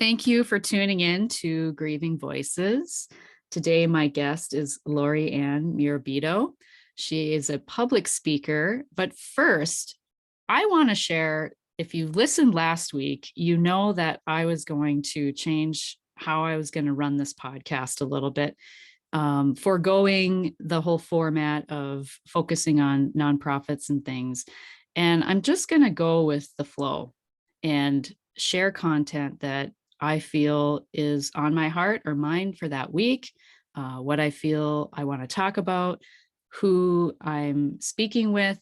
Thank you for tuning in to Grieving Voices. Today, my guest is Laurie-Ann Murabito. She is a public speaker, but first, I want to share, if you listened last week, you know that I was going to change how I was going to run this podcast a little bit, foregoing the whole format of focusing on nonprofits and things. And I'm just going to go with the flow and share content that I feel is on my heart or mind for that week, what I feel I want to talk about, who I'm speaking with,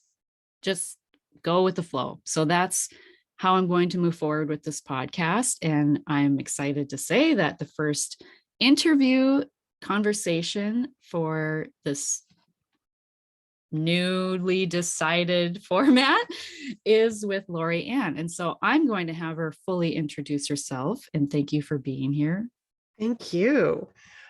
just go with the flow. So that's how I'm going to move forward with this podcast. And I'm excited to say that the first interview conversation for this newly decided format is with Laurie-Ann. And so I'm going to have her fully introduce herself. And thank you for being here. Thank you.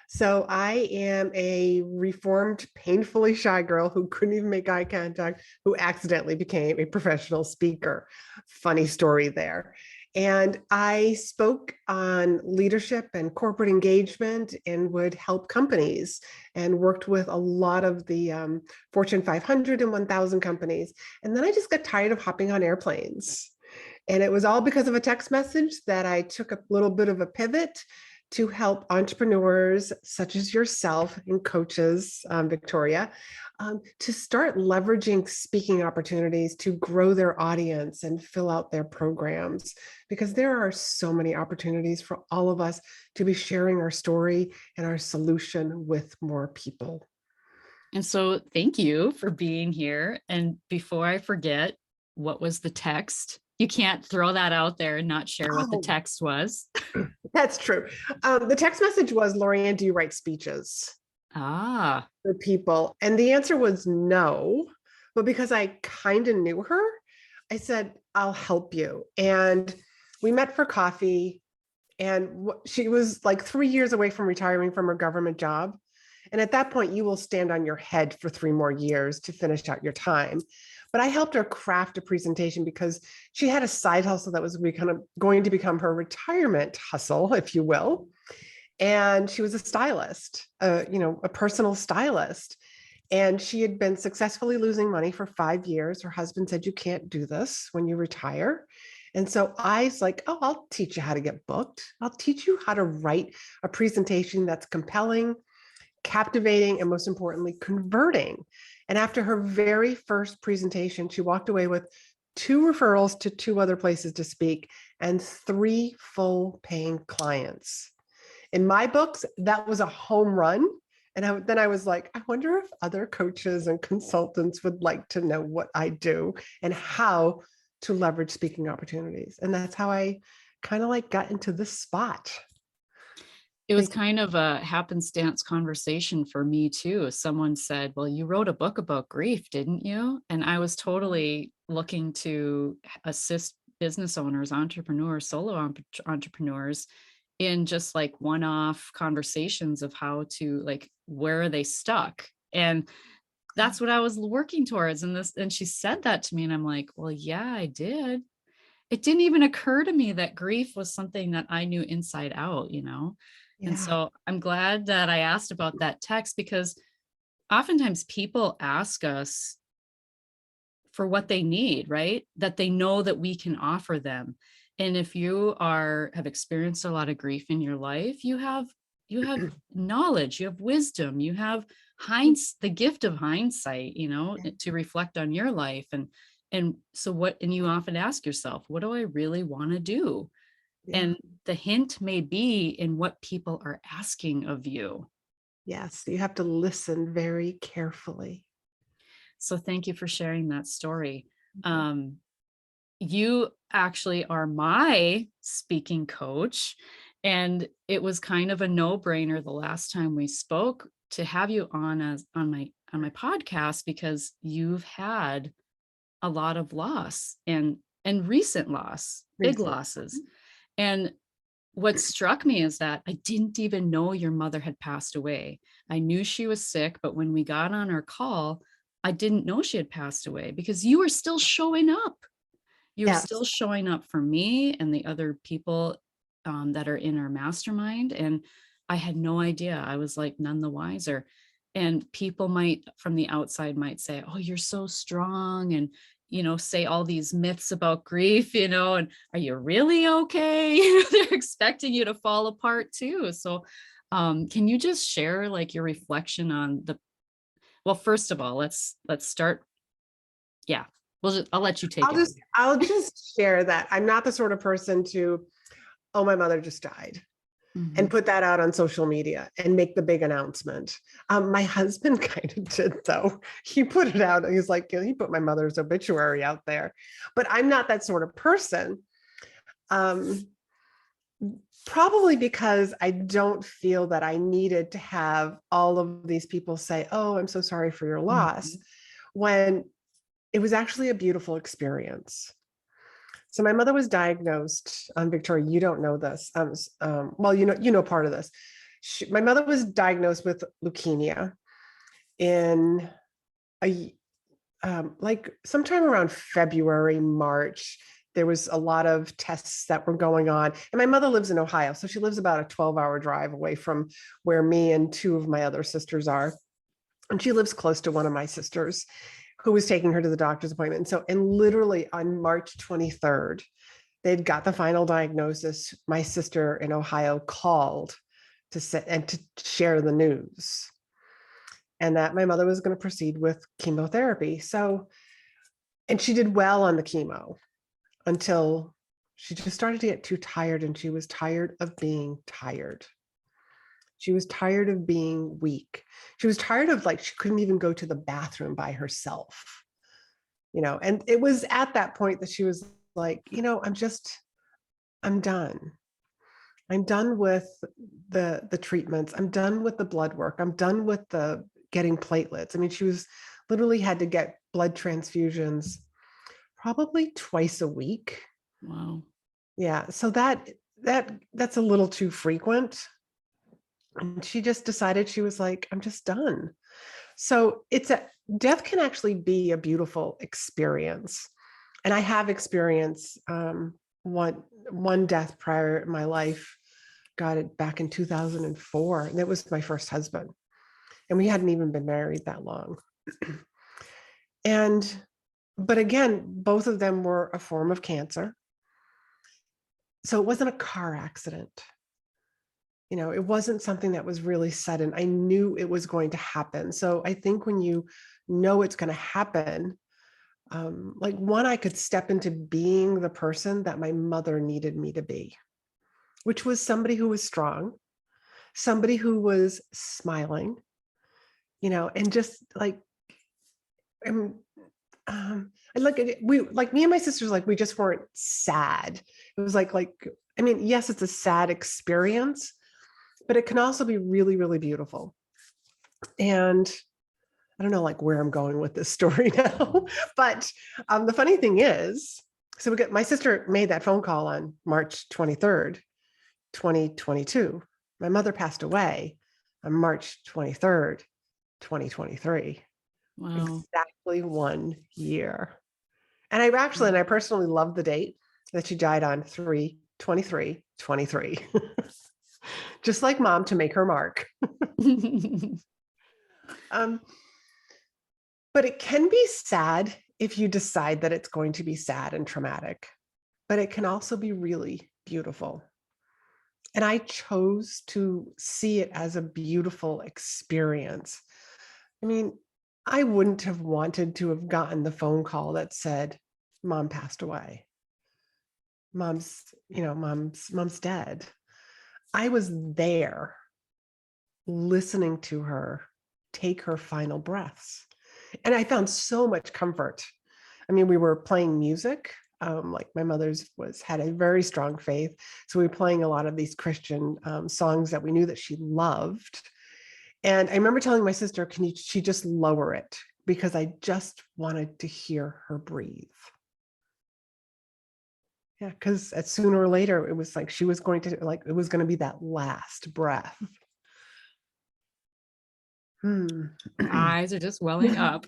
So I am a reformed, painfully shy girl who couldn't even make eye contact, who accidentally became a professional speaker. Funny story there. And I spoke on leadership and corporate engagement and would help companies and worked with a lot of the Fortune 500 and 1000 companies. And then I just got tired of hopping on airplanes. And it was all because of a text message that I took a little bit of a pivot to help entrepreneurs such as yourself and coaches, Victoria, to start leveraging speaking opportunities to grow their audience and fill out their programs, because there are so many opportunities for all of us to be sharing our story and our solution with more people. And so thank you for being here. And before I forget, what was the text? You can't throw that out there and not share what the text was. That's true. The text message was, Laurie-Ann, do you write speeches? For people? And the answer was no. But because I kind of knew her, I said, I'll help you. And we met for coffee. And she was like 3 years away from retiring from her government job. And at that point, you will stand on your head for 3 more years to finish out your time. But I helped her craft a presentation because she had a side hustle that was going to become her retirement hustle, if you will. And she was a stylist, a personal stylist. And she had been successfully losing money for 5 years. Her husband said, you can't do this when you retire. And so I was like, oh, I'll teach you how to get booked. I'll teach you how to write a presentation that's compelling, captivating, and most importantly, converting. And after her very first presentation, she walked away with 2 referrals to 2 other places to speak and 3 full paying clients. In my books, that was a home run. And then I was like, I wonder if other coaches and consultants would like to know what I do and how to leverage speaking opportunities. And that's how I kind of like got into this spot. It was kind of a happenstance conversation for me too. Someone said, well, you wrote a book about grief, didn't you? And I was totally looking to assist business owners, entrepreneurs, solo entrepreneurs in just like one-off conversations of how to, like, where are they stuck? And that's what I was working towards. And she said that to me and I'm like, well, yeah, I did. It didn't even occur to me that grief was something that I knew inside out, Yeah. And so I'm glad that I asked about that text, because oftentimes people ask us for what they need, right? That they know that we can offer them. And if you have experienced a lot of grief in your life, you have knowledge, you have wisdom, you have the gift of hindsight, to reflect on your life. And so and you often ask yourself, what do I really want to do? Yeah. And the hint may be in what people are asking of you. Yes, you have to listen very carefully. So thank you for sharing that story. You actually are my speaking coach, and it was kind of a no-brainer the last time we spoke to have you on my podcast, because you've had a lot of loss and recent loss, big losses. And what struck me is that I didn't even know your mother had passed away. I knew she was sick, but when we got on our call, I didn't know she had passed away, because you were still showing up. You were still showing up for me and the other people that are in our mastermind. And I had no idea. I was like none the wiser. And people might from the outside might say, oh, you're so strong, and say all these myths about grief, and are you really okay? They're expecting you to fall apart too. So can you just share like your reflection on well, first of all, let's start. Yeah, I'll let you take I'll it. just I'll just share that I'm not the sort of person to, oh, my mother just died, and Mhm. put that out on social media and make the big announcement. My husband kind of did, though. He put it out. He's like, he put my mother's obituary out there, but I'm not that sort of person. Um, Probably because I don't feel that I needed to have all of these people say, oh, I'm so sorry for your loss, Mhm. when it was actually a beautiful experience. So my mother was diagnosed, Victoria, you don't know this. Well, you know part of this. My mother was diagnosed with leukemia in a like sometime around February, March. There was a lot of tests that were going on. And my mother lives in Ohio. So she lives about a 12-hour drive away from where me and two of my other sisters are. And she lives close to one of my sisters who was taking her to the doctor's appointment. And literally on March 23rd, they'd got the final diagnosis. My sister in Ohio called to sit and to share the news, and that my mother was going to proceed with chemotherapy. So, and she did well on the chemo until she just started to get too tired, and she was tired of being tired. She was tired of being weak. She was tired of, like, she couldn't even go to the bathroom by herself, and it was at that point that she was like, I'm done. I'm done with the treatments. I'm done with the blood work. I'm done with the getting platelets. I mean, she was literally had to get blood transfusions probably twice a week. Wow. Yeah. So that's a little too frequent. And she just decided, she was like, I'm just done. So death can actually be a beautiful experience. And I have experienced one death prior in my life. Got it back in 2004, and it was my first husband, and we hadn't even been married that long. And but again, both of them were a form of cancer. So it wasn't a car accident. It wasn't something that was really sudden. I knew it was going to happen. So I think when you know it's going to happen, like, one, I could step into being the person that my mother needed me to be, which was somebody who was strong, somebody who was smiling, and just like, and I look at it, we, like, me and my sisters, like, we just weren't sad. It was like, I mean, yes, it's a sad experience, but it can also be really, really beautiful. And I don't know, like, where I'm going with this story now, but the funny thing is, so my sister made that phone call on March 23rd, 2022. My mother passed away on March 23rd, 2023. Wow. Exactly 1 year. And I personally love the date that she died on, 3/23/23. Just like mom, to make her mark. Um, but it can be sad if you decide that it's going to be sad and traumatic, but it can also be really beautiful. And I chose to see it as a beautiful experience. I mean, I wouldn't have wanted to have gotten the phone call that said, mom passed away. Mom's dead. I was there listening to her take her final breaths. And I found so much comfort. I mean, we were playing music. Like, my mother's had a very strong faith. So we were playing a lot of these Christian songs that we knew that she loved. And I remember telling my sister, she just lower it, because I just wanted to hear her breathe. Yeah, because sooner or later, it was like she was going to, like, it was going to be that last breath. Eyes are just welling up.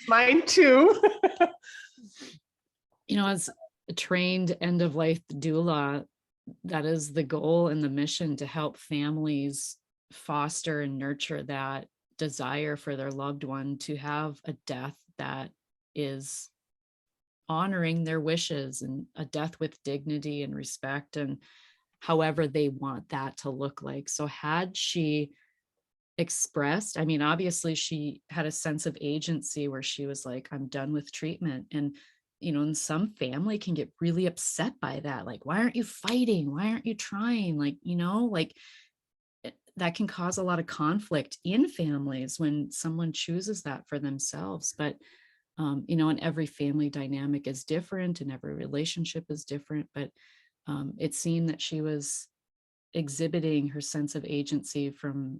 Mine too. As a trained end of life doula, that is the goal and the mission, to help families foster and nurture that desire for their loved one to have a death that is honoring their wishes, and a death with dignity and respect, and however they want that to look like. So had she expressed, I mean, obviously she had a sense of agency where she was like, I'm done with treatment. And, and some family can get really upset by that. Like, why aren't you fighting? Why aren't you trying? Like, like that can cause a lot of conflict in families when someone chooses that for themselves. But, and every family dynamic is different and every relationship is different. But it seemed that she was exhibiting her sense of agency from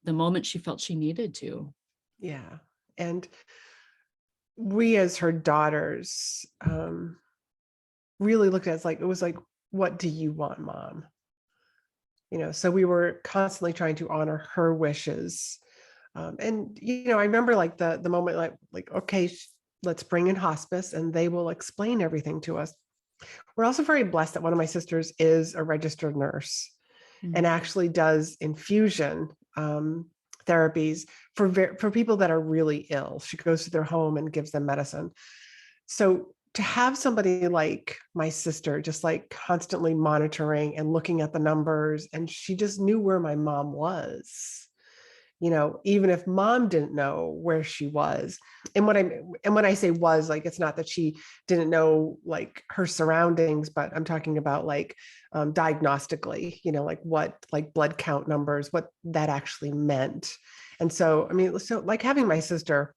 the moment she felt she needed to. Yeah. And we as her daughters really looked at it was like, what do you want, Mom? So we were constantly trying to honor her wishes. And I remember like the moment, like okay, let's bring in hospice and they will explain everything to us. We're also very blessed that one of my sisters is a registered nurse and Mm. actually does infusion therapies for people that are really ill. She goes to their home and gives them medicine. So to have somebody like my sister just like constantly monitoring and looking at the numbers, and she just knew where my mom was, even if Mom didn't know where she was. And when I say was, like, it's not that she didn't know like her surroundings, but I'm talking about like diagnostically, like what, like blood count numbers, what that actually meant. And so, I mean, so like having my sister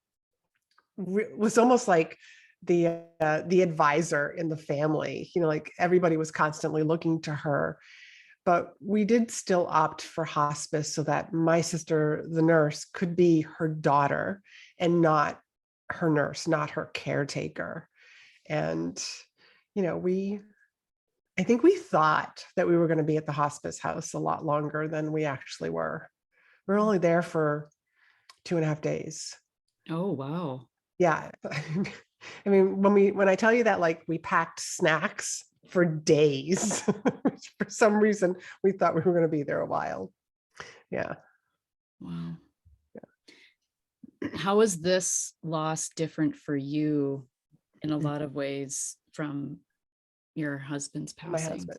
was almost like the advisor in the family, like everybody was constantly looking to her. But we did still opt for hospice so that my sister, the nurse, could be her daughter and not her nurse, not her caretaker. And, I think we thought that we were going to be at the hospice house a lot longer than we actually were. We were only there for 2.5 days. Oh, wow. Yeah. I mean, when I tell you that, like, we packed snacks for days, for some reason, we thought we were going to be there a while. Yeah. Wow. How is this loss different for you in a lot of ways from your husband's My passing? husband.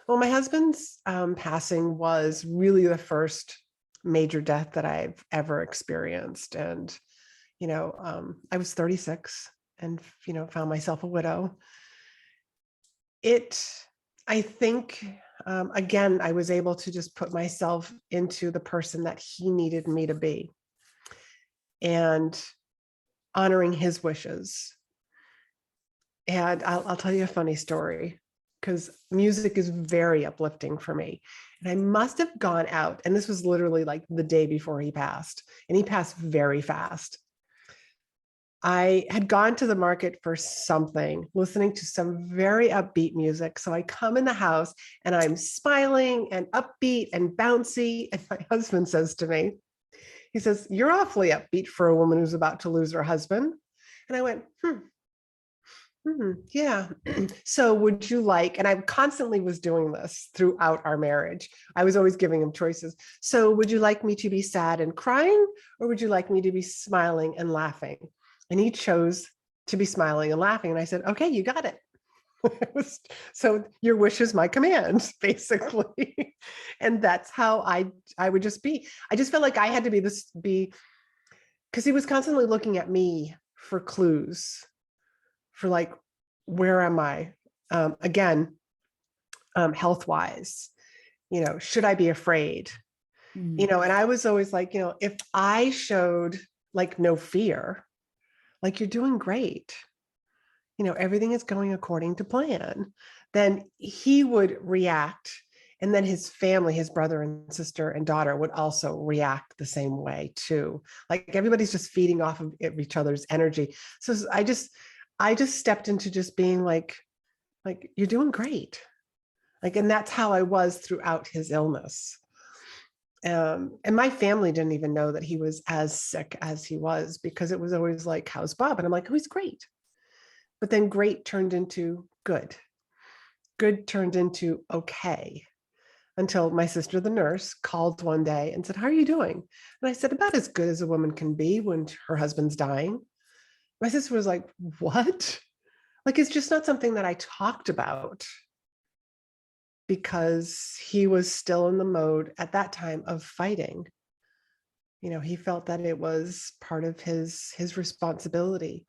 Well, my husband's passing was really the first major death that I've ever experienced. And, I was 36 and, found myself a widow. I think, again, I was able to just put myself into the person that he needed me to be and honoring his wishes. And I'll tell you a funny story, because music is very uplifting for me. And I must have gone out, and this was literally like the day before he passed, and he passed very fast. I had gone to the market for something, listening to some very upbeat music. So I come in the house and I'm smiling and upbeat and bouncy. And my husband says to me, he says, "You're awfully upbeat for a woman who's about to lose her husband." And I went, yeah. So would you like, and I constantly was doing this throughout our marriage. I was always giving him choices. So would you like me to be sad and crying, or would you like me to be smiling and laughing? And he chose to be smiling and laughing. And I said, okay, you got it. So your wish is my command, basically. And that's how I would just be. I just felt like I had to be, because he was constantly looking at me for clues, for like, where am I? Again, health wise, should I be afraid? Mm. And I was always like, if I showed like no fear, like, you're doing great, everything is going according to plan, then he would react. And then his family, his brother and sister and daughter, would also react the same way too. Like, everybody's just feeding off of each other's energy. So I just stepped into just being like, you're doing great. Like, and that's how I was throughout his illness. And my family didn't even know that he was as sick as he was, because it was always like, how's Bob? And I'm like, oh, he's great. But then great turned into good. good turned into okay, until my sister, the nurse, called one day and said, "How are you doing?" And I said, "About as good as a woman can be when her husband's dying." My sister was like, "What?" Like, it's just not something that I talked about because he was still in the mode at that time of fighting. He felt that it was part of his responsibility,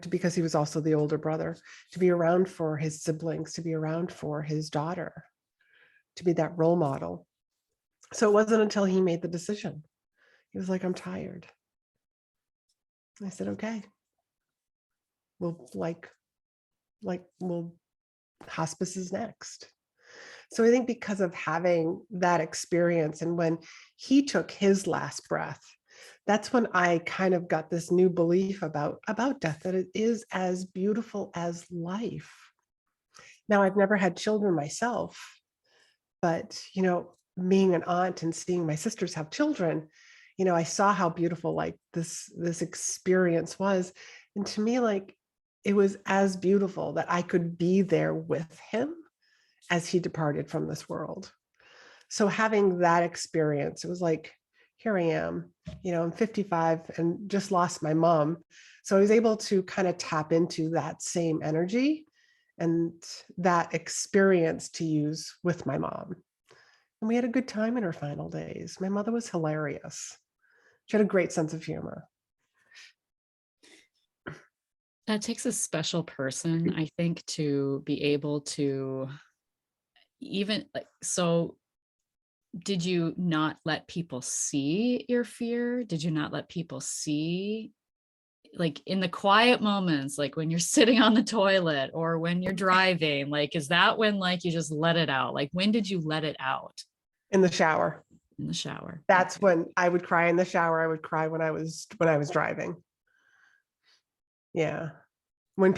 because he was also the older brother, to be around for his siblings, to be around for his daughter, to be that role model. So it wasn't until he made the decision. He was like, "I'm tired." I said, "Okay, we'll we'll hospice is next." So I think because of having that experience, and when he took his last breath, that's when I kind of got this new belief about death, that it is as beautiful as life. Now, I've never had children myself, but being an aunt and seeing my sisters have children, I saw how beautiful like this experience was. And to me, like, it was as beautiful that I could be there with him as he departed from this world. So having that experience, it was like, here I am, I'm 55 and just lost my mom. So I was able to kind of tap into that same energy and that experience to use with my mom. And we had a good time in her final days. My mother was hilarious. She had a great sense of humor. That takes a special person, I think, to be able to even like, so did you not let people see your fear? Did you not let people see, like in the quiet moments, like when you're sitting on the toilet or when you're driving, like, is that when like you just let it out? Like, when did you let it out? In the shower. In the shower. That's Okay. when I would cry in the shower. I would cry when I was driving. Yeah. When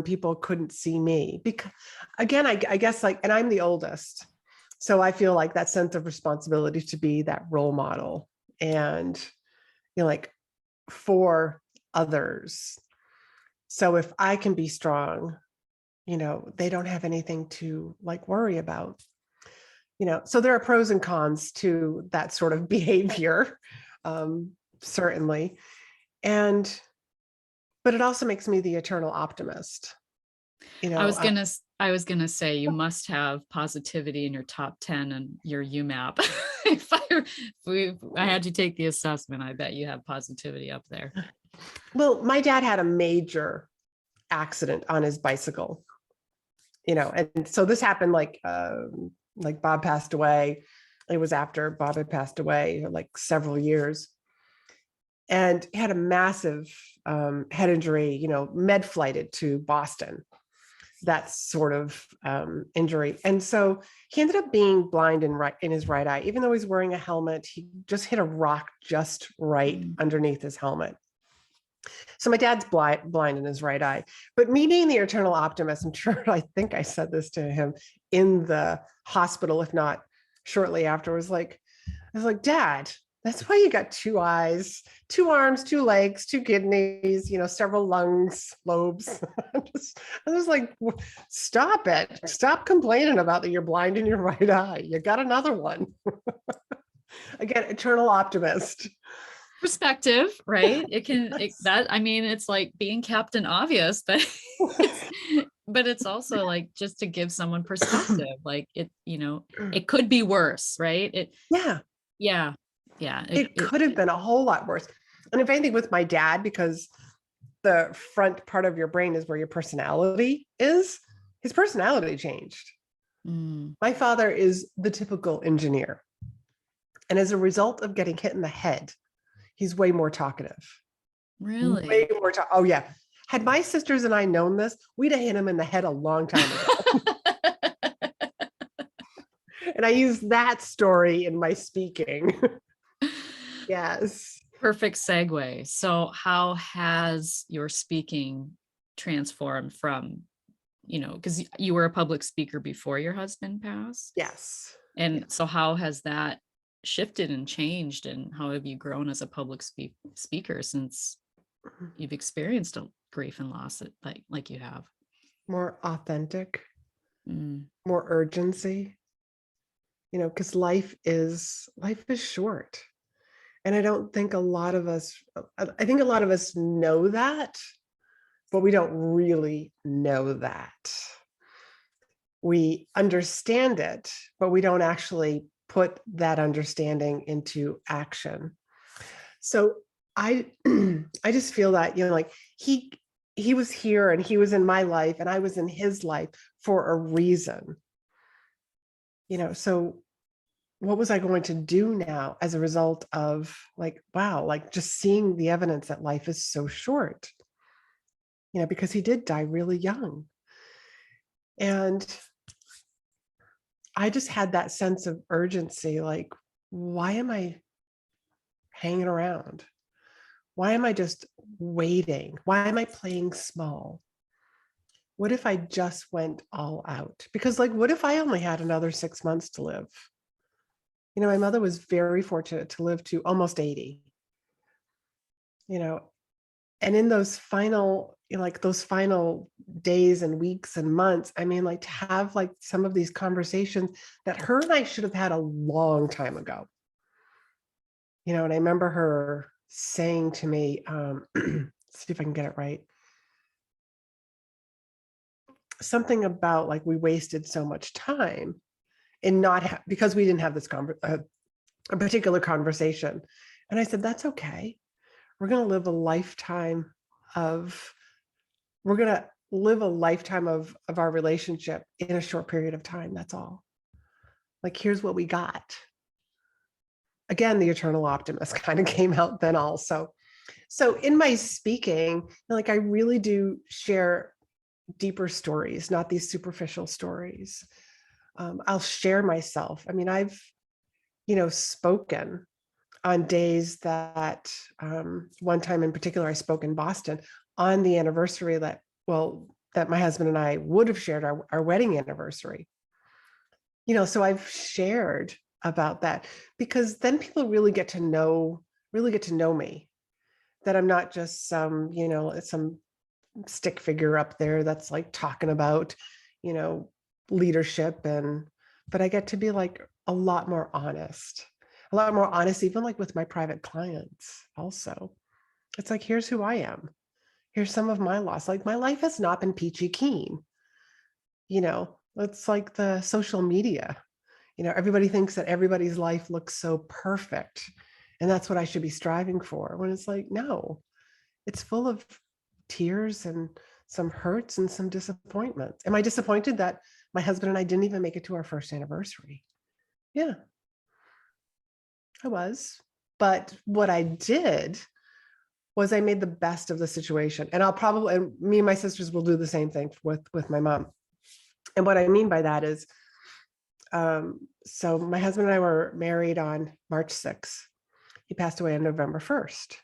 people couldn't see me, because again, I guess, like, and I'm the oldest, so I feel like that sense of responsibility to be that role model, and like, for others. So if I can be strong, they don't have anything to like worry about. So there are pros and cons to that sort of behavior, certainly. And but it also makes me the eternal optimist. you I know was uh, gonna I was gonna say you must have positivity in your top 10 and your UMAP. I had to take the assessment, I bet you have positivity up there. well, my dad had a major accident on his bicycle, and so this happened like Bob passed away. It was after Bob had passed away, like several years, and he had a massive head injury, med flighted to Boston, that sort of injury. And so he ended up being blind in his right eye. Even though he's wearing a helmet, he just hit a rock just right Mm. underneath his helmet. So my dad's blind in his right eye. But me being the eternal optimist, I'm sure I think I said this to him in the hospital, if not shortly after, I was like, "Dad, that's why you got two eyes, two arms, two legs, two kidneys, several lungs, lobes." I was like, "Stop it. Stop complaining about that you're blind in your right eye. You got another one." Again, eternal optimist. Perspective, right? I mean, it's like being Captain Obvious, but it's also like just to give someone perspective, like it could be worse, right? Yeah, Yeah, yeah, it could have been a whole lot worse. And if anything, with my dad, because the front part of your brain is where your personality is, his personality changed. mm, My father is the typical engineer. And as a result of getting hit in the head, he's way more talkative. Way really. more talk. Oh, yeah. Had my sisters and I known this, we'd have hit him in the head a long time ago. And I use that story in my speaking. Yes. Perfect segue. So, how has your speaking transformed from, because you were a public speaker before your husband passed? Yes. And Yes. so, how has that shifted and changed? And how have you grown as a public speaker since you've experienced a grief and loss like you have? More authentic. Mm. more urgency, because life is short. And I don't think a lot of us, I think a lot of us know that, but we don't really know that. We understand it, but we don't actually put that understanding into action. So I I just feel that, like he was here and he was in my life and I was in his life for a reason. So what was I going to do now as a result of, like, wow, like just seeing the evidence that life is so short, because he did die really young. And I just had that sense of urgency, like, why am I hanging around? Why am I just waiting? Why am I playing small? What if I just went all out? Because, like, what if I only had another 6 months to live? My mother was very fortunate to live to almost 80, you know, and in those final, like those final days and weeks and months, I mean, like to have like some of these conversations that her and I should have had a long time ago. And I remember her saying to me, see if I can get it right, something about like we wasted so much time and because we didn't have this a particular conversation. And I said, that's okay. We're going to live a lifetime of we're going to live a lifetime of our relationship in a short period of time. That's all. Like, here's what we got. Again, the eternal optimist kind of came out then also. So in my speaking, like I really do share deeper stories, not these superficial stories. I'll share myself. I mean, I've, spoken on days that one time in particular, I spoke in Boston on the anniversary that my husband and I would have shared our wedding anniversary. So I've shared about that because then people really get to know me, that I'm not just some stick figure up there that's like talking about, you know, leadership but I get to be like a lot more honest, even like with my private clients also. It's like, here's who I am. Here's some of my loss. Like my life has not been peachy keen. It's like the social media. Everybody thinks that everybody's life looks so perfect. And that's what I should be striving for. When it's like, no, it's full of tears and some hurts and some disappointments. Am I disappointed that my husband and I didn't even make it to our first anniversary? Yeah, I was. But what I did was I made the best of the situation. And and me and my sisters will do the same thing with my mom. And what I mean by that is, so my husband and I were married on March 6th. He passed away on November 1st.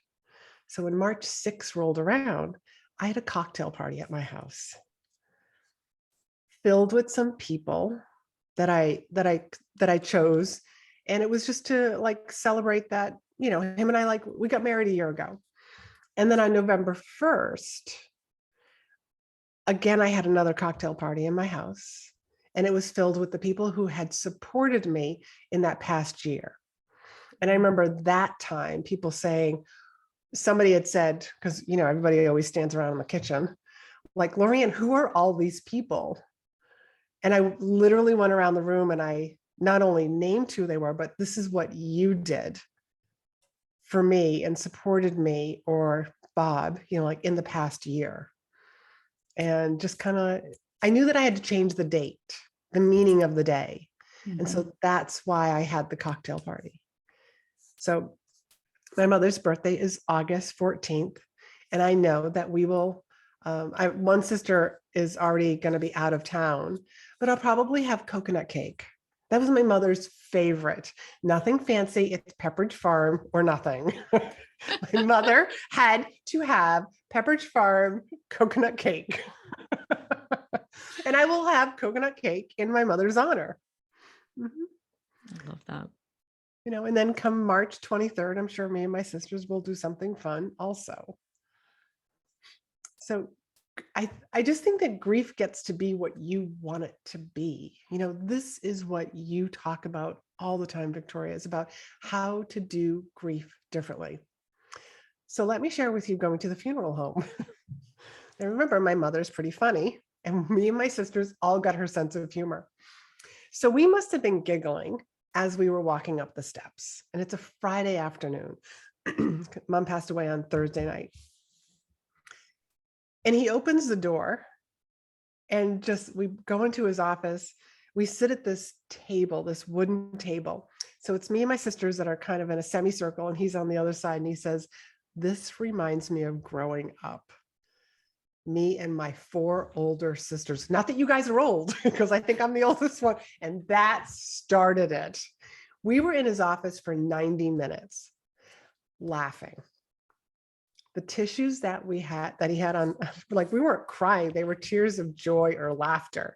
So when March 6th rolled around, I had a cocktail party at my house filled with some people that I chose. And it was just to like celebrate that, him and I, like, we got married a year ago. And then on November 1st, again, I had another cocktail party in my house, and it was filled with the people who had supported me in that past year. And I remember that time people saying, somebody had said, because, everybody always stands around in the kitchen, like, Laurie-Ann, who are all these people? And I literally went around the room and I not only named who they were, but this is what you did for me and supported me, or Bob, like in the past year. And just kind of, I knew that I had to change the date, the meaning of the day. Mm-hmm. And so that's why I had the cocktail party. So my mother's birthday is August 14th. And I know that we will, one sister is already going to be out of town, but I'll probably have coconut cake. That was my mother's favorite. Nothing fancy. It's Pepperidge Farm or nothing. My mother had to have Pepperidge Farm coconut cake. And I will have coconut cake in my mother's honor. Mm-hmm. I love that. And then come March 23rd, I'm sure me and my sisters will do something fun also. So I just think that grief gets to be what you want it to be. This is what you talk about all the time, Victoria, is about how to do grief differently. So let me share with you going to the funeral home. And remember, my mother's pretty funny, and me and my sisters all got her sense of humor. So we must have been giggling as we were walking up the steps. And it's a Friday afternoon. Mom passed away on Thursday night. And he opens the door and we go into his office. We sit at this table, this wooden table. So it's me and my sisters that are kind of in a semicircle, and he's on the other side. And he says, "This reminds me of growing up. Me and my 4 older sisters. Not that you guys are old, because I think I'm the oldest one." And that started it. We were in his office for 90 minutes laughing. The tissues that he had on, like, we weren't crying, they were tears of joy or laughter.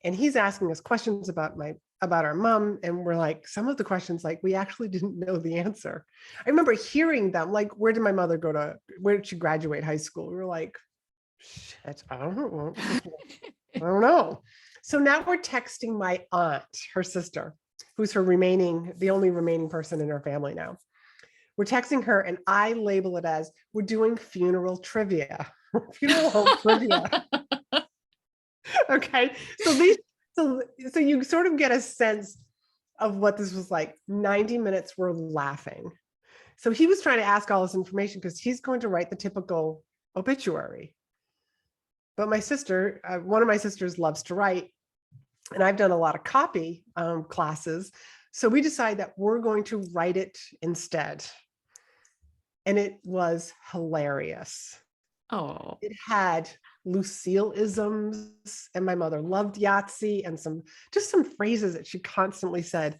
And he's asking us questions about our mom, and we're like, some of the questions, like, we actually didn't know the answer. I remember hearing them, like, where did she graduate high school? We were like, shit, I don't know. I don't know. So now we're texting my aunt, her sister, who's the only remaining person in her family now. We're texting her, and I label it as, we're doing funeral trivia, funeral home trivia. Okay. So you sort of get a sense of what this was like. 90 minutes we're laughing. So he was trying to ask all this information because he's going to write the typical obituary. But my sister, one of my sisters, loves to write, and I've done a lot of copy classes. So we decided that we're going to write it instead. And it was hilarious. Oh, It had Lucille-isms, and my mother loved Yahtzee, and some phrases that she constantly said.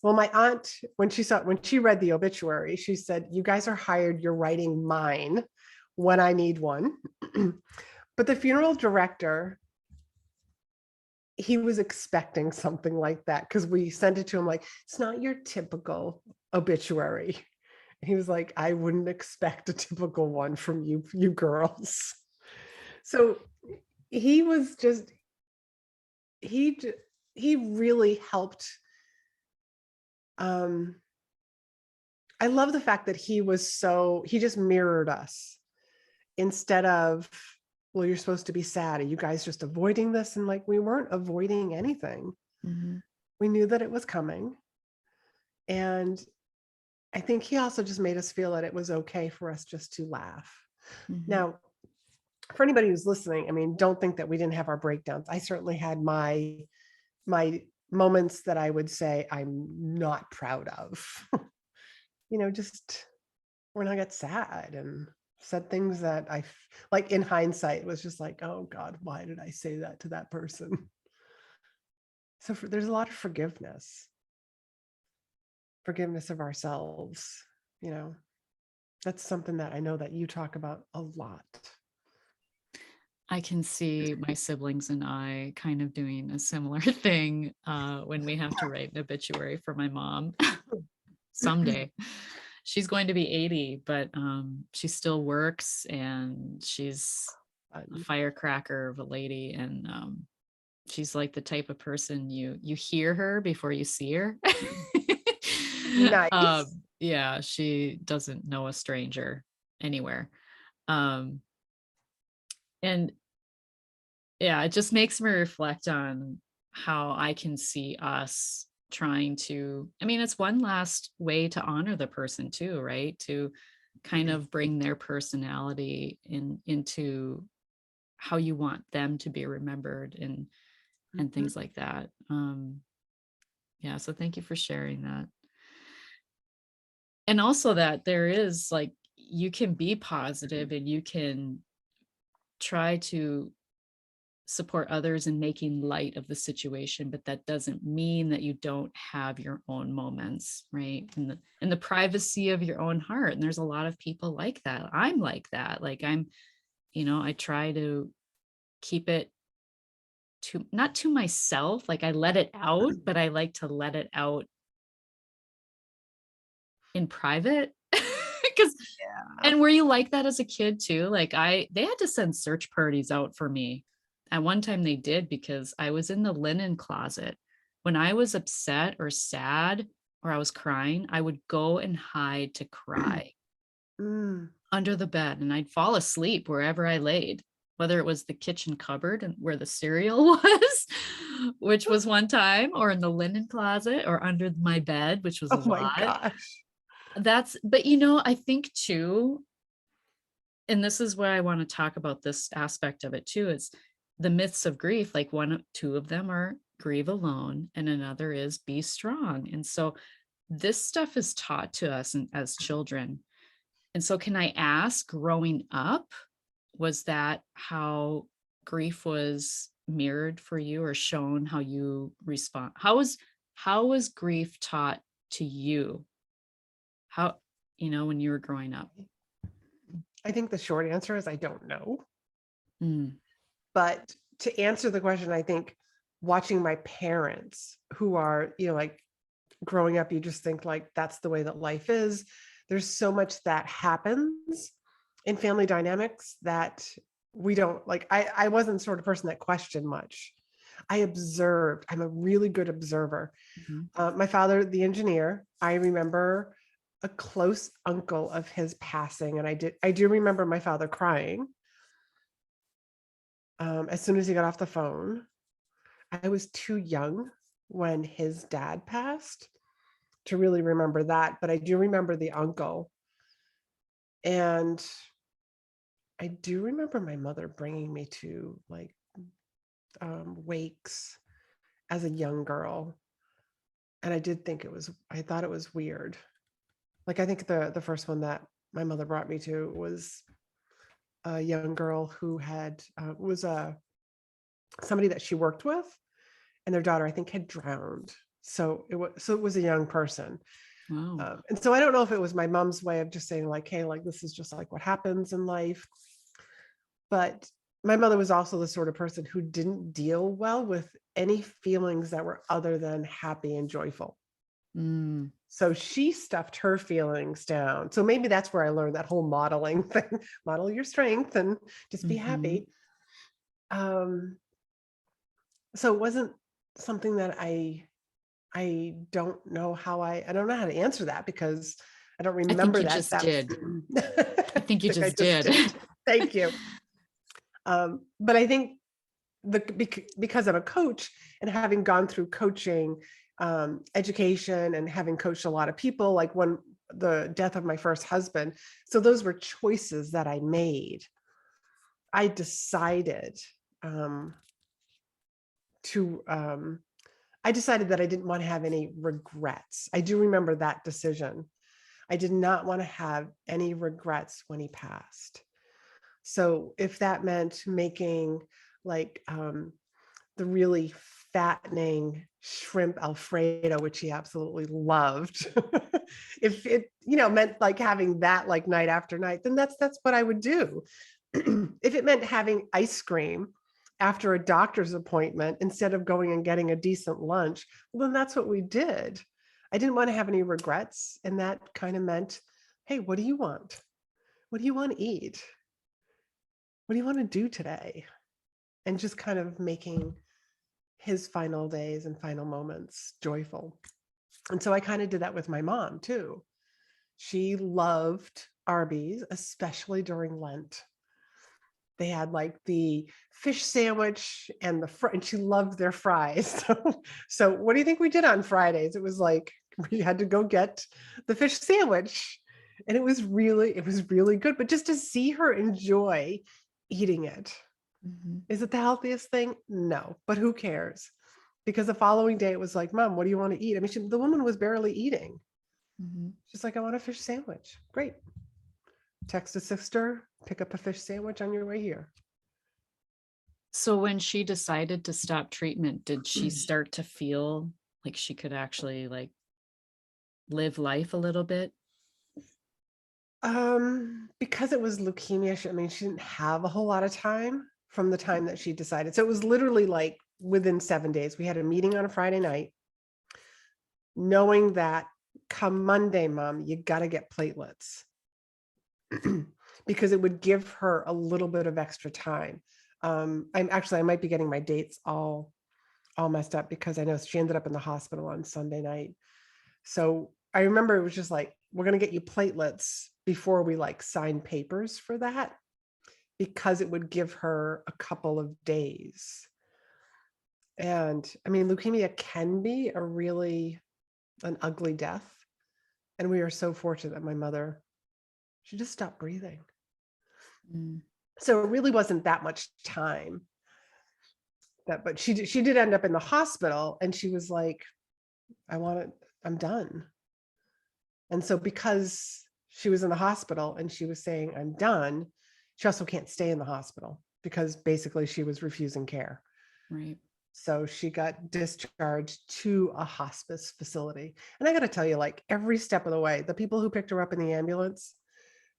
Well, my aunt, when she read the obituary, she said, "You guys are hired. You're writing mine when I need one." But the funeral director, he was expecting something like that, because we sent it to him like, it's not your typical obituary. He was like, I wouldn't expect a typical one from you girls. So he was just, he really helped. I love the fact that he just mirrored us, instead of, well, you're supposed to be sad. Are you guys just avoiding this? And like, we weren't avoiding anything. mm-hmm. We knew that it was coming. And I think he also just made us feel that it was okay for us just to laugh. Mm-hmm. Now, for anybody who's listening, I mean, don't think that we didn't have our breakdowns. I certainly had my moments that I would say I'm not proud of. Just when I got sad and said things that like, in hindsight, it was just like, oh God, why did I say that to that person? So there's a lot of forgiveness of ourselves. That's something that I know that you talk about a lot. I can see my siblings and I kind of doing a similar thing when we have to write an obituary for my mom someday. She's going to be 80, but she still works, and she's a firecracker of a lady, and she's like the type of person you hear her before you see her. Nice. Yeah, she doesn't know a stranger anywhere. And yeah, it just makes me reflect on how I can see us trying to, I mean, it's one last way to honor the person too, right? To kind of bring their personality into how you want them to be remembered, and things like that. Yeah, so thank you for sharing that. And also that there is, like, you can be positive and you can try to support others in making light of the situation, but that doesn't mean that you don't have your own moments, right? In the privacy of your own heart. And there's a lot of people like that. I'm like that. Like, I try to keep it not to myself. Like, I let it out, but I like to let it out in private, 'Cause Yeah. and were you like that as a kid too? Like they had to send search parties out for me. At one time they did because I was in the linen closet. When I was upset or sad or I was crying, I would go and hide to cry Mm. under the bed and I'd fall asleep wherever I laid, whether it was the kitchen cupboard and where the cereal was, which was one time, or in the linen closet or under my bed, which was a Oh my lot. gosh. But I think too, and this is where I want to talk about this aspect of it too, is the myths of grief. Like two of them are grieve alone, and another is be strong. And so this stuff is taught to us as children. And so, can I ask, growing up, was that how grief was mirrored for you or shown how you respond? How was grief taught to you? How, when you were growing up? I think the short answer is I don't know. Mm, But to answer the question, I think watching my parents who are, like growing up, you just think like that's the way that life is. There's so much that happens in family dynamics that we don't like. I wasn't the sort of person that questioned much. I observed. I'm a really good observer. mhm. My father, the engineer, I remember a close uncle of his passing, and I do remember my father crying as soon as he got off the phone. I was too young when his dad passed to really remember that, but I do remember the uncle. And I do remember my mother bringing me to like wakes as a young girl. And I thought it was weird. Like, I think the first one that my mother brought me to was a young girl who was somebody that she worked with, and their daughter, I think, had drowned. So it was a young person. Wow. And so I don't know if it was my mom's way of just saying like, hey, like this is just like what happens in life. But my mother was also the sort of person who didn't deal well with any feelings that were other than happy and joyful. Mm, So she stuffed her feelings down. So maybe that's where I learned that whole modeling thing, model your strength and just be mhm, happy. So it wasn't something that I don't know I don't know how to answer that because I don't I think remember you that. just did. I I think you think I just just did. did. Thank you. But I think because I'm a coach and having gone through coaching education and having coached a lot of people, like when the death of my first husband, so those were choices that I made. I decided um, to I decided that I didn't want to have any regrets. I do remember that decision. I did not want to have any regrets when he passed. So if that meant making like the really fattening shrimp Alfredo, which he absolutely loved, if it, meant like having that like night after night, then that's what I would do. If it meant having ice cream after a doctor's appointment instead of going and getting a decent lunch, well, then that's what we did. I didn't want to have any regrets. And that kind of meant, hey, what do you want? What do you want to eat? What do you want to do today? And just kind of making his final days and final moments joyful. And so I kind of did that with my mom too. She loved Arby's, especially during Lent. They had like the fish sandwich and and she loved their fries. So what do you think we did on Fridays? It was like we had to go get the fish sandwich, and it was really good. But just to see her enjoy eating it, Mhm, is it the healthiest thing? No, but who cares? Because the following day it was like, Mom, what do you want to eat? I mean, the woman was barely eating. mhm. She's like, I want a fish sandwich. Great. Text a sister, pick up a fish sandwich on your way here. So when she decided to stop treatment, did she start to feel like she could actually like live life a little bit? Because it was leukemia, she didn't have a whole lot of time from the time that she decided. So it was literally like within 7 days. We had a meeting on a Friday night, knowing that come Monday, Mom, you got to get platelets. because it would give her a little bit of extra time. I might be getting my dates all messed up because I know she ended up in the hospital on Sunday night. So I remember it was just like, we're going to get you platelets before we like sign papers for that, because it would give her a couple of days. And I mean, leukemia can be an ugly death. And we are so fortunate that my mother, she just stopped breathing. Mm. So it really wasn't that much time. But she did end up in the hospital, and she was like, I'm done. And so because she was in the hospital and she was saying, I'm done, she also can't stay in the hospital because basically she was refusing care. Right. So she got discharged to a hospice facility. And I got to tell you, like every step of the way, the people who picked her up in the ambulance,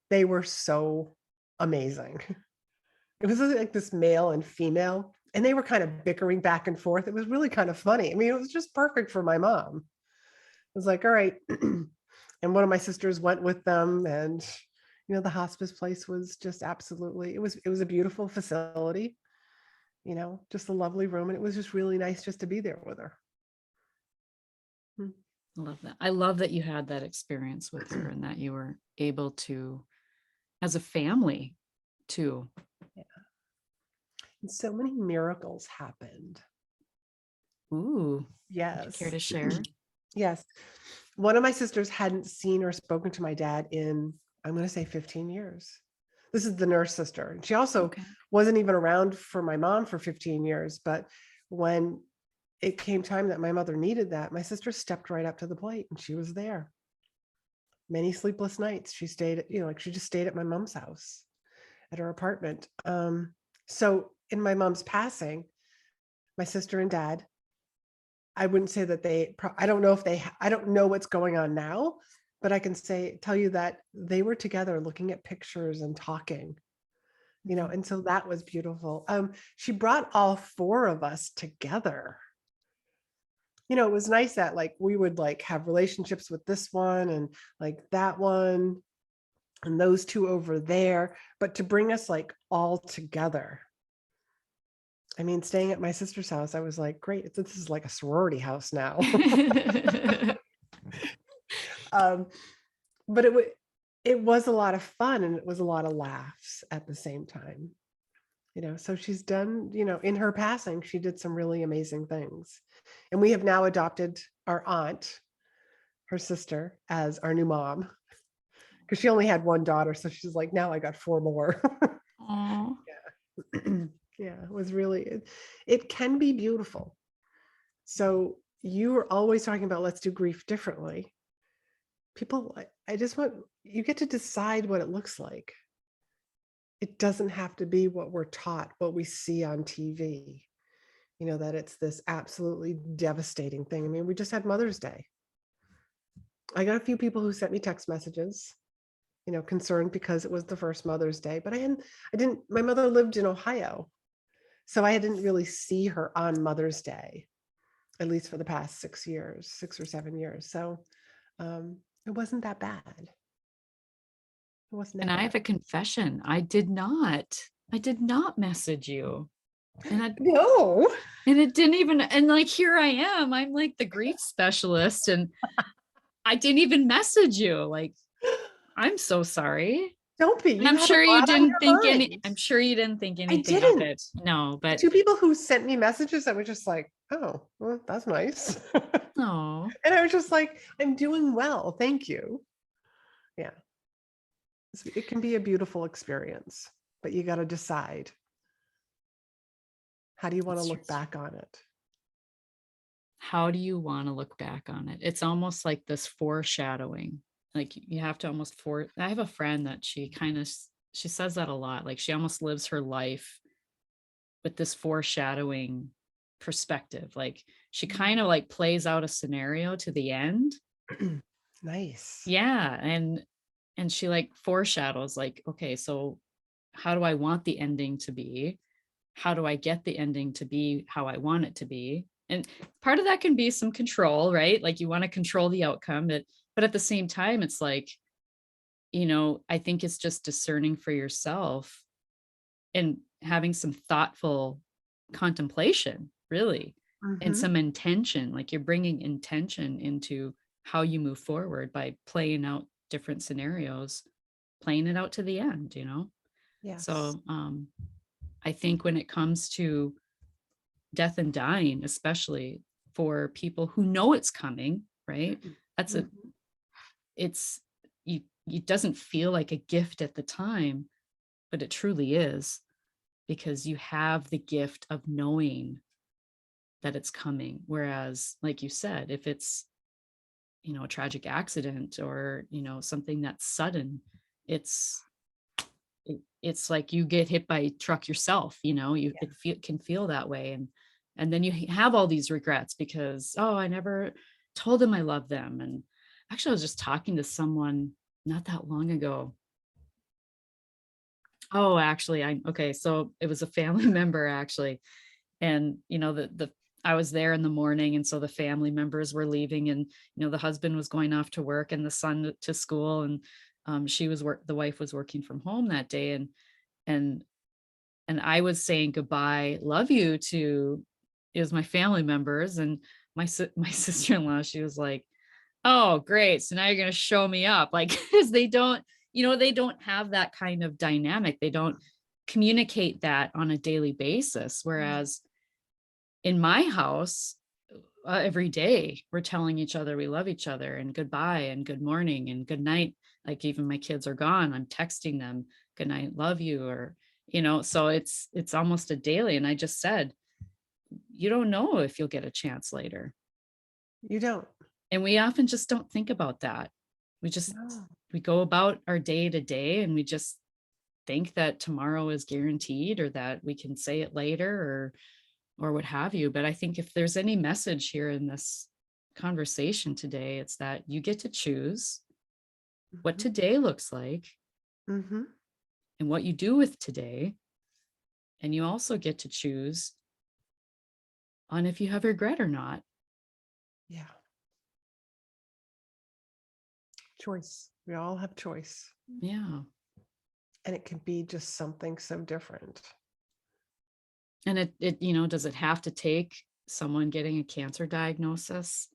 they were so amazing. It was like this male and female, and they were kind of bickering back and forth. It was really kind of funny. I mean, it was just perfect for my mom. It was like, all right. And one of my sisters went with them, and the hospice place was just absolutely, it was a beautiful facility, just a lovely room, and it was just really nice just to be there with her. I love that. I love that you had that experience with her and that you were able to, as a family, too. Yeah. And so many miracles happened. Ooh. Yes. Would you care to share? Yes. One of my sisters hadn't seen or spoken to my dad in, I'm going to say 15 years. This is the nurse sister. And she also wasn't even around for my mom for 15 years. But when it came time that my mother needed that, my sister stepped right up to the plate, and she was there. Many sleepless nights. She stayed, she just stayed at my mom's house, at her apartment. So in my mom's passing, my sister and dad, I wouldn't say that I don't know I don't know what's going on now, but I can tell you that they were together looking at pictures and talking, and so that was beautiful. She brought all four of us together. It was nice that like we would like have relationships with this one and like that one and those two over there, but to bring us like all together. I mean, staying at my sister's house, I was like, great, this is like a sorority house now. But it was a lot of fun, and it was a lot of laughs at the same time. So she's done, in her passing, she did some really amazing things. And we have now adopted our aunt, her sister, as our new mom, because she only had one daughter. So she's like, now I got four more. Aww. Yeah. Yeah, it was really, it can be beautiful. So you were always talking about, let's do grief differently. People, you get to decide what it looks like. It doesn't have to be what we're taught, what we see on TV, that it's this absolutely devastating thing. I mean, we just had Mother's Day. I got a few people who sent me text messages, concerned because it was the first Mother's Day, but my mother lived in Ohio. So I didn't really see her on Mother's Day, at least for the past 6 or 7 years. So it wasn't that bad. It wasn't that And I have a bad. confession. I did not message you. No. And it didn't even, and like, here I am, I'm like the grief specialist, and I didn't even message you. Like, I'm so sorry. Don't be. And I'm had a sure you lot on didn't your think mind. I'm sure you didn't think I anything of didn't. it. No, but Two people who sent me messages that were just like, oh, well, that's nice. no. And I was just like, I'm doing well. Thank you. Yeah. It can be a beautiful experience, but you got to decide. How do you want to look back on it? How do you want to look back on it? It's almost like this foreshadowing. Like you have to almost I have a friend that she says that a lot. Like she almost lives her life with this foreshadowing perspective. Like she kind of like plays out a scenario to the end. Nice. Yeah. And she like foreshadows like, okay, so how do I want the ending to be? How do I get the ending to be how I want it to be? And part of that can be some control, right? Like you want to control the outcome, but at the same time, it's like, I think it's just discerning for yourself and having some thoughtful contemplation, really, and Mhm. some intention, like you're bringing intention into how you move forward by playing out different scenarios, playing it out to the end. Yes. So I think when it comes to death and dying, especially for people who know it's coming, right? That's a Mhm. it's it doesn't feel like a gift at the time, but it truly is, because you have the gift of knowing that it's coming. Whereas, like you said, if it's, a tragic accident or, something that's sudden, it's it's like you get hit by a truck yourself, can feel that way. And then you have all these regrets because, oh, I never told them I love them. And actually, I was just talking to someone not that long ago. Oh, actually, okay, so it was a family member, actually. And the I was there in the morning, and so the family members were leaving, and the husband was going off to work and the son to school, and the wife was working from home that day. And and I was saying goodbye, love you, to it was my family members. And my sister-in-law, she was like, oh, great, so now you're going to show me up, like, because they don't have that kind of dynamic. They don't communicate that on a daily basis, Mm. whereas in my house, every day we're telling each other we love each other, and goodbye and good morning and good night. Like, even my kids are gone, I'm texting them good night, love you, or so it's almost a daily. And I just said, you don't know if you'll get a chance later. You don't. And we often just don't think about that. we just No. we go about our day to day, and we just think that tomorrow is guaranteed, or that we can say it later, or what have you. But I think if there's any message here in this conversation today, it's that you get to choose what Mhm. today looks like Mhm. and what you do with today. And you also get to choose on if you have regret or not. Yeah. Choice. We all have choice. Yeah. And it can be just something so different. And does it have to take someone getting a cancer diagnosis,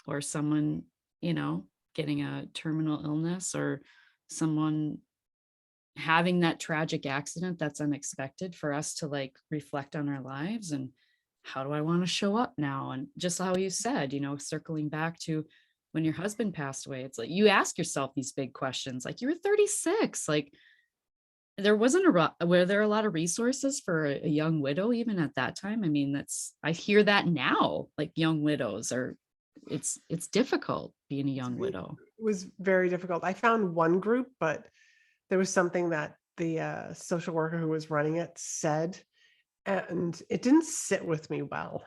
or someone, getting a terminal illness, or someone having that tragic accident that's unexpected, for us to like reflect on our lives and how do I want to show up now? And just how you said, circling back to when your husband passed away, it's like you ask yourself these big questions. Like, you were 36, like there wasn't were there a lot of resources for a young widow even at that time? I mean, I hear that now, like young widows are, it's difficult being a young It widow. was very difficult. I found one group, but there was something that the social worker who was running it said, and it didn't sit with me well.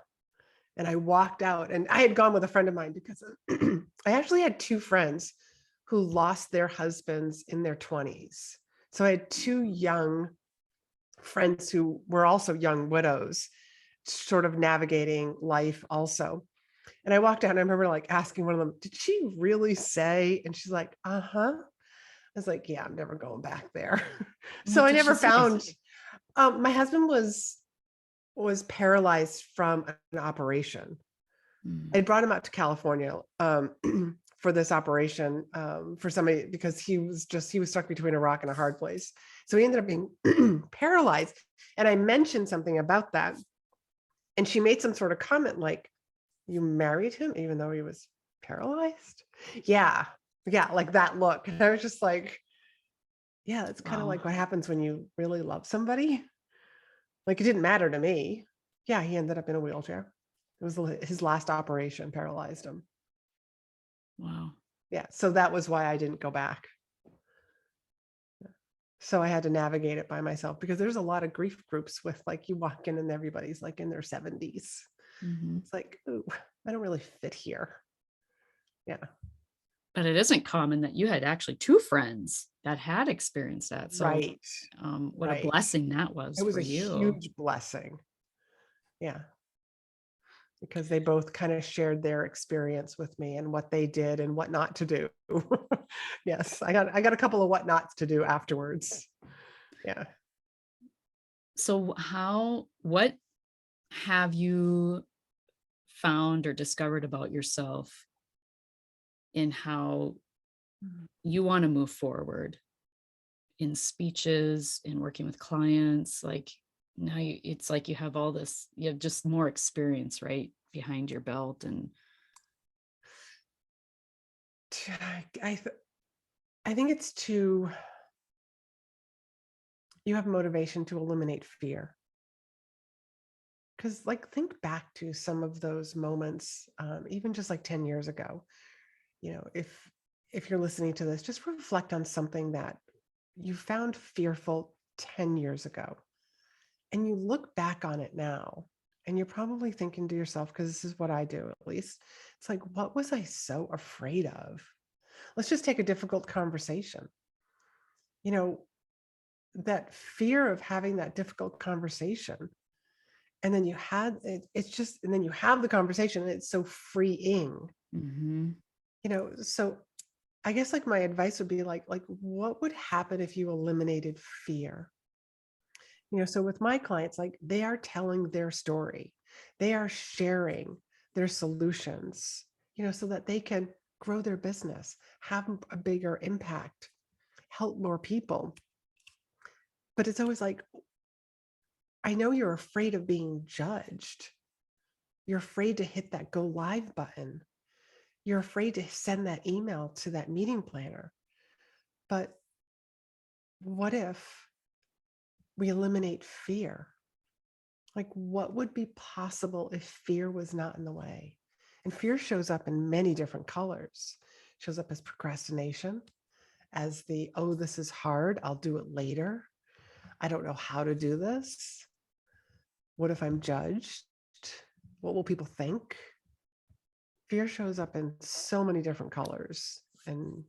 And I walked out, and I had gone with a friend of mine because I actually had two friends who lost their husbands in their 20s. So I had two young friends who were also young widows, sort of navigating life also. And I walked out, and I remember like asking one of them, did she really say? And she's like, uh-huh. I was like, yeah, I'm never going back there. So What I did she never say? found my husband was paralyzed from an operation. I Mm, brought him out to California for this operation for somebody because he was stuck between a rock and a hard place. So he ended up being paralyzed. And I mentioned something about that. And she made some sort of comment like, you married him even though he was paralyzed? Yeah. Yeah. Like that look. And I was just like, yeah, that's kind of wow. like what happens when you really love somebody. Like it didn't matter to me. Yeah. He ended up in a wheelchair. It was his last operation paralyzed him. Wow. Yeah, so that was why I didn't go back. So I had to navigate it by myself because there's a lot of grief groups with like you walk in and everybody's like in their 70s. Hmm. It's like, ooh, I don't really fit here. Yeah. But it isn't common that you had actually two friends that had experienced that. So Right. what a Right. blessing that It was was for a you. huge blessing. Yeah. because they both kind of shared their experience with me and what they did and what not to do. Yes, I got a couple of what nots to do afterwards. Yeah. So what have you found or discovered about yourself in how you want to move forward in speeches, in working with clients? Like now it's like you have all this, you have just more experience, right, behind your belt. And I think it's you have motivation to eliminate fear. Because like think back to some of those moments, even just like 10 years ago. If you're listening to this, just reflect on something that you found fearful 10 years ago, and you look back on it now, and you're probably thinking to yourself, because this is what I do at least, it's like, what was I so afraid of? Let's just take a difficult conversation. That fear of having that difficult conversation, and then you had it, it's just, and then you have the conversation and it's so freeing. mhm. So I guess like my advice would be like what would happen if you eliminated fear? So with my clients, like they are telling their story, they are sharing their solutions, so that they can grow their business, have a bigger impact, help more people. But it's always like, I know you're afraid of being judged. You're afraid to hit that go live button. You're afraid to send that email to that meeting planner. But what if we eliminate fear? Like, what would be possible if fear was not in the way? And fear shows up in many different colors. It shows up as procrastination, as oh, this is hard, I'll do it later. I don't know how to do this. What if I'm judged? What will people think? Fear shows up in so many different colors and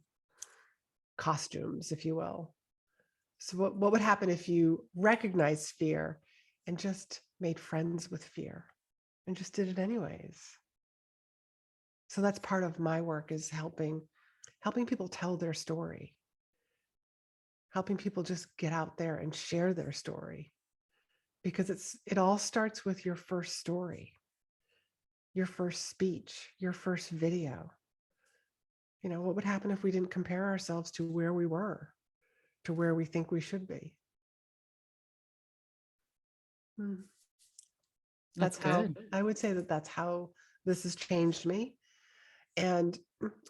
costumes, if you will. So what would happen if you recognize fear and just made friends with fear and just did it anyways? So that's part of my work, is helping people tell their story, helping people just get out there and share their story, because it all starts with your first story, your first speech, your first video. What would happen if we didn't compare ourselves to where we were, to where we think we should be? That's How good. I would say that's how this has changed me. And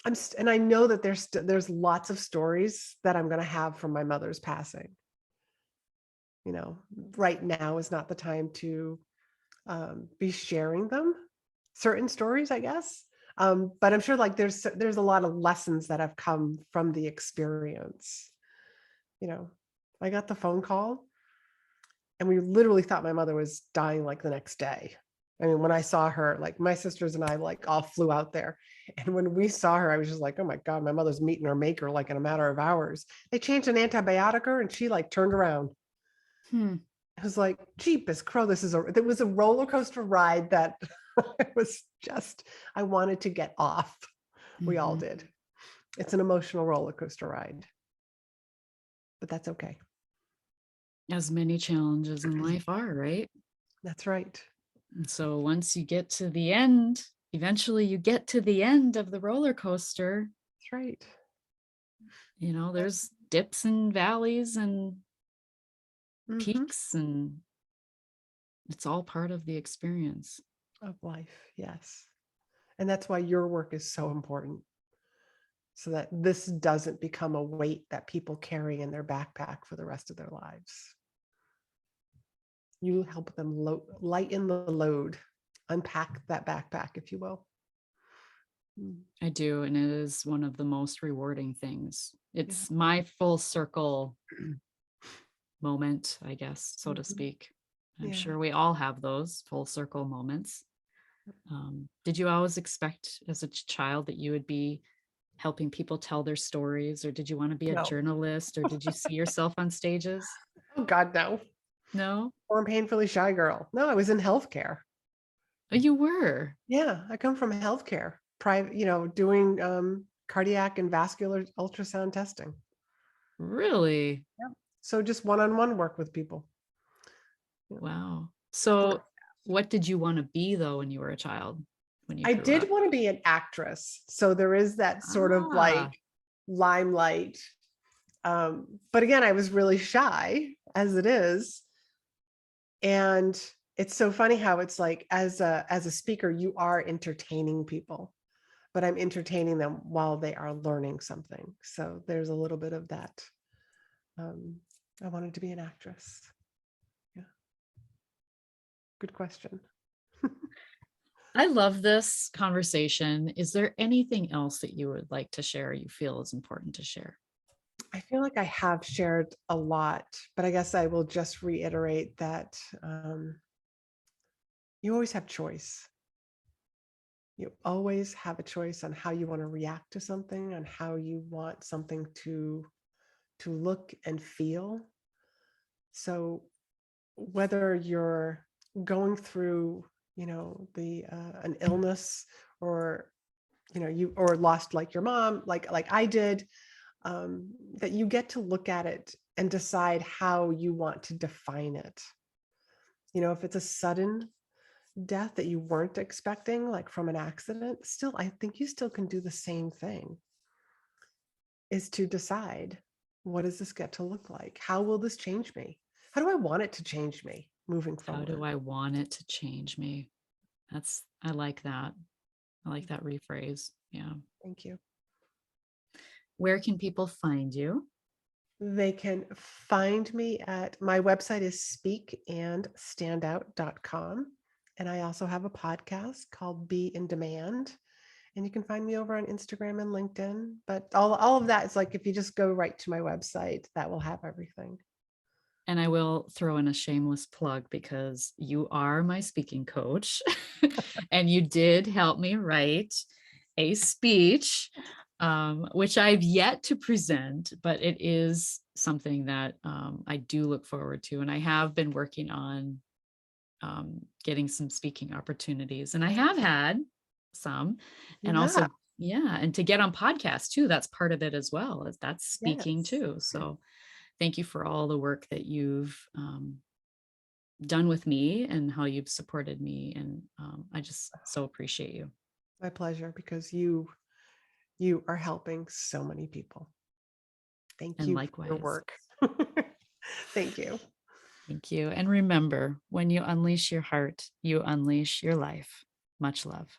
and I know that there's lots of stories that I'm going to have from my mother's passing. Right now is not the time to be sharing them, certain stories, I guess. But I'm sure like there's a lot of lessons that have come from the experience. I got the phone call and we literally thought my mother was dying like the next day. I mean, when I saw her, like my sisters and I like all flew out there. And when we saw her, I was just like, oh my God, my mother's meeting her maker like in a matter of hours. They changed an antibiotic her and she like turned around. It was like, Jeepers crow, it was a roller coaster ride that it was just, I wanted to get off. We all did. It's an emotional roller coaster ride, but that's okay. As many challenges in life are, right? That's right. And so once you get to the end, eventually you get to the end of the roller coaster. That's right. There's dips and valleys and peaks, and it's all part of the experience of life. Yes. And that's why your work is so important, so that this doesn't become a weight that people carry in their backpack for the rest of their lives. You help them lighten the load, unpack that backpack, if you will. I do, and it is one of the most rewarding things. It's my full circle moment, I guess, so to speak. I'm sure we all have those full circle moments. Did you always expect as a child that you would be helping people tell their stories, or did you want to be a journalist, or did you see yourself on stages? Oh God, no. No? Or I'm painfully shy girl. No, I was in healthcare. Oh, you were? Yeah, I come from healthcare, private, doing cardiac and vascular ultrasound testing. Really? Yeah. So just one-on-one work with people. Yeah. Wow. Support. So what did you want to be though when you were a child, when you I grew did up? want to be an actress. So there is that sort of like Ah, limelight. But again, I was really shy as it is. And it's so funny how it's like as a speaker, you are entertaining people, but I'm entertaining them while they are learning something. So there's a little bit of that. Um, I wanted to be an actress. Yeah, good question. I love this conversation. Is there anything else that you would like to share, you feel is important to share? I feel like I have shared a lot, but I guess I will just reiterate that you always have choice. You always have a choice on how you want to react to something, on how you want something to look and feel. So whether you're going through, the an illness, or you or lost like your mom, like I did, that you get to look at it and decide how you want to define it. If it's a sudden death that you weren't expecting, like from an accident, still, I think you still can do the same thing, is to decide, what does this get to look like? How will this change me? How do I want it to change me moving How do forward? I want it to change me? I like that. I like that rephrase. Yeah. Thank you. Where can people find you? They can find me at my website is speakandstandout.com. And I also have a podcast called Be in Demand. And you can find me over on Instagram and LinkedIn. But all of that is like, if you just go right to my website, that will have everything. And I will throw in a shameless plug because you are my speaking coach and you did help me write a speech, which I've yet to present, but it is something that I do look forward to. And I have been working on getting some speaking opportunities, and I have had some, You and have. also, yeah, and to get on podcasts too, that's part of it as well, as that's speaking Yes. too. So thank you for all the work that you've done with me and how you've supported me. And I just so appreciate you. My pleasure, because you are helping so many people. Thank And you for your likewise, work. Thank you. thank you. And remember, when you unleash your heart, you unleash your life. Much love.